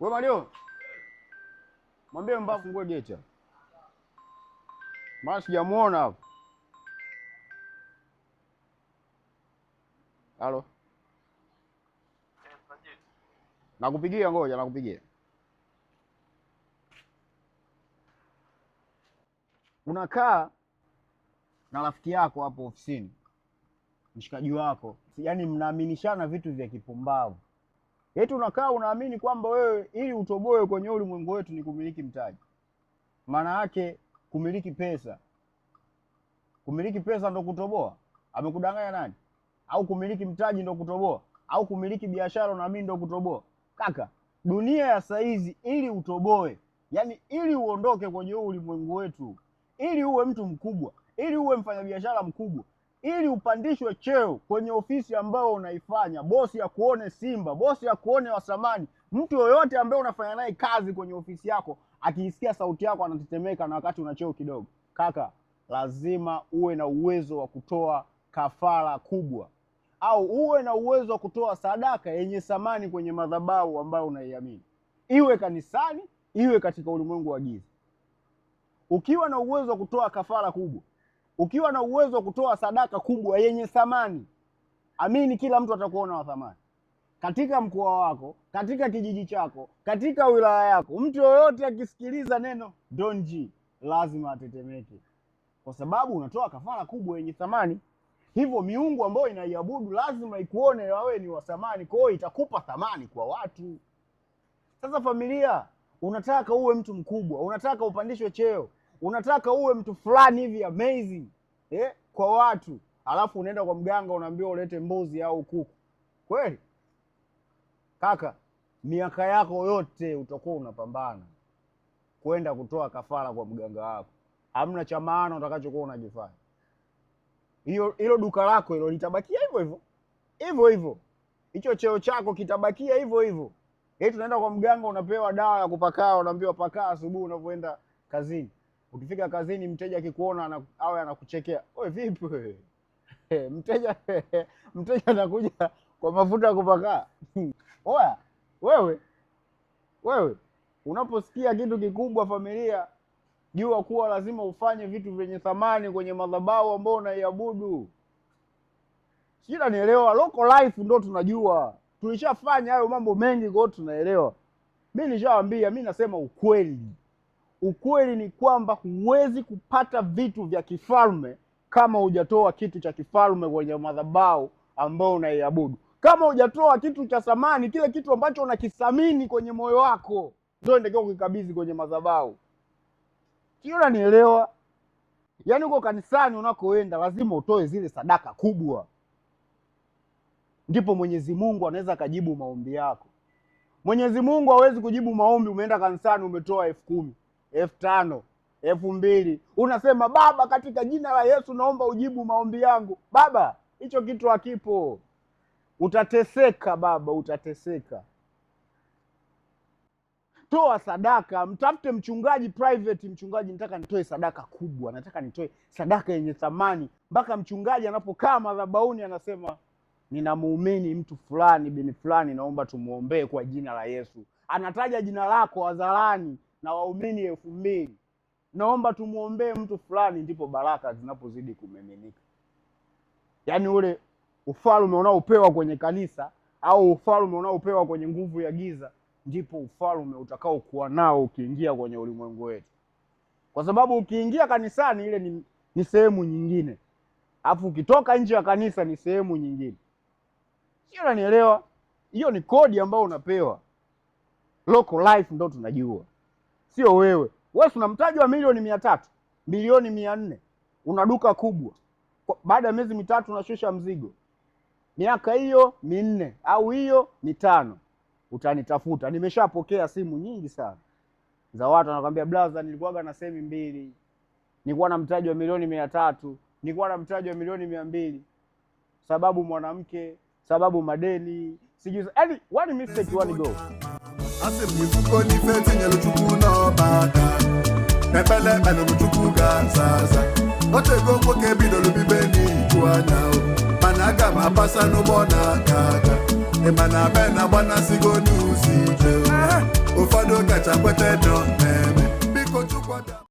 Wewe Mario. Mwambie mbona fungue gate hapo. Maana sijamuona hapo. Halo. Nakupigia, ngoja nakupigia. Unakaa na rafiki yako hapo ofisini, mshikaji wako, yaani mnaaminishana vitu vya kipumbavu. Eti unakaa unaamini kwamba wewe ili utoboe kwenye ulimwengu wetu ni kumiliki mtaji. Maana yake kumiliki pesa. Kumiliki pesa ndo kutoboa? Amekudanganya nani? Au kumiliki mtaji ndo kutoboa? Au kumiliki biashara unaamini ndo kutoboa? Kaka, dunia ya saizi ili utoboe, yani ili uondoke kwenye ulimwengu wetu, ili uwe mtu mkubwa, ili uwe mfanyabiashara mkubwa, ili upandishwe cheo kwenye ofisi ambayo unaifanya, bosi ya kuone Simba, bosi ya kuone Wasamani, mtu yoyote ambaye unafanya naye kazi kwenye ofisi yako, akiisikia sauti yako anatetemeka na wakati una cheo kidogo. Kaka, lazima uwe na uwezo wa kutoa kafara kubwa, au uwe na uwezo wa kutoa sadaka yenye thamani kwenye madhabahu ambayo unaiamini. Iwe kanisani, iwe katika ulimwengu wa giza. Ukiwa na uwezo wa kutoa kafara kubwa, ukiwa na uwezo wa kutoa sadaka kubwa yenye thamani, amini kila mtu atakuona wa thamani. Katika mkoa wako, katika kijiji chako, katika wilaya yako, mtu yoyote akisikiliza neno Don G lazima atetemeke. Kwa sababu unatoa kafara kubwa yenye thamani. Hivyo miungu ambayo inaiabudu lazima ikuone wewe ni wa thamani, kwa hiyo itakupa thamani kwa watu. Sasa familia, unataka uwe mtu mkubwa, unataka upandishwe cheo, unataka uwe mtu fulani hivi amazing kwa watu, alafu unaenda kwa mganga unaambiwa ulete mbuzi au kuku. Kweli? Kaka, miaka yako yote utakuwa unapambana kwenda kutoa kafara kwa mganga wako. Hamna cha maana utakachokuwa unajifanya. Hilo duka lako hilo litabakia hivyo hivyo. Hivyo hivyo. Hicho cheo chako kitabakia hivyo hivyo. Tunaenda kwa mganga unapewa dawa ya kupakaa, unaambiwa pakaa asubuhi unapoenda kazini. Ukifika kazini mteja akikuona awe anakuchekea. Wewe vipi wewe? Mteja anakuja kwa mafuta ya kupakaa. Oya, wewe unaposikia kitu kikubwa familia, jua kuwa lazima ufanye vitu vyenye thamani kwenye madhabahu ambao unaiabudu. Sila nielewa, local life ndo tunajua. Tulishafanya hayo mambo mengi kwa tunaelewa. Mimi nishawaambia, mimi nasema ukweli. Ukweli ni kwamba huwezi kupata vitu vya kifalme kama hujatoa kitu cha kifalme kwenye madhabahu ambao unaiabudu. Kama hujatoa kitu cha thamani, kile kitu ambacho unakithamini kwenye moyo wako, ndio ndio ukikabidhi kwenye madhabahu. Sio, unanielewa? Yaani uko kanisani unakoenda lazima utoe zile sadaka kubwa. Ndipo Mwenyezi Mungu anaweza kujibu maombi yako. Mwenyezi Mungu hawezi kujibu maombi umeenda kanisani umetoa 10,000, 5,000, 2,000. Unasema Baba, katika jina la Yesu naomba ujibu maombi yangu. Baba, hicho kitu hakipo. Utateseka baba, utateseka. Toa sadaka, mtafute mchungaji private, mchungaji nataka nitoe sadaka kubwa, nataka nitoe sadaka yenye thamani. Mpaka mchungaji anapokaa madhabahuni anasema ninamuumini mtu fulani bin fulani, naomba tumuombee kwa jina la Yesu. Anataja jina lako hadharani na waumini 2,000. Naomba tumuombee mtu fulani, ndipo baraka zinapozidi kumiminika. Yaani ule ufalme unaopewa kwenye kanisa au ufalme unaopewa kwenye nguvu ya giza, ndipo ufalme utakao kuwa nao ukiingia kwenye ulimwengu wetu. Kwa sababu ukiingia kanisani ile ni sehemu nyingine. Alafu ukitoka nje ya kanisa ni sehemu nyingine. Sio, unanielewa? Hiyo ni kodi ambayo unapewa. Local life ndo tunajua. Sio wewe. Wewe una mtaji wa milioni 300, milioni 400. Una duka kubwa. Baada ya miezi 3 unashusha mzigo. Miaka hiyo 4 au hiyo 5 utanitafuta. Nimeshapokea simu nyingi sana za watu wanakuambia, brother, nilikuwaga na semi 2, nilikuwa na mtaji wa milioni 300, nilikuwa na mtaji wa milioni 200, sababu mwanamke, sababu madeni, sijui. Yaani one mistake one go. Ase mwifuko ni feti nyelo chukuno baka pepele melo chukuga sasa ote gongo kebido lubibeni kuanyao managa mapasa no bona kaka e mana bena bwana sigonu sije kacha kwete no meme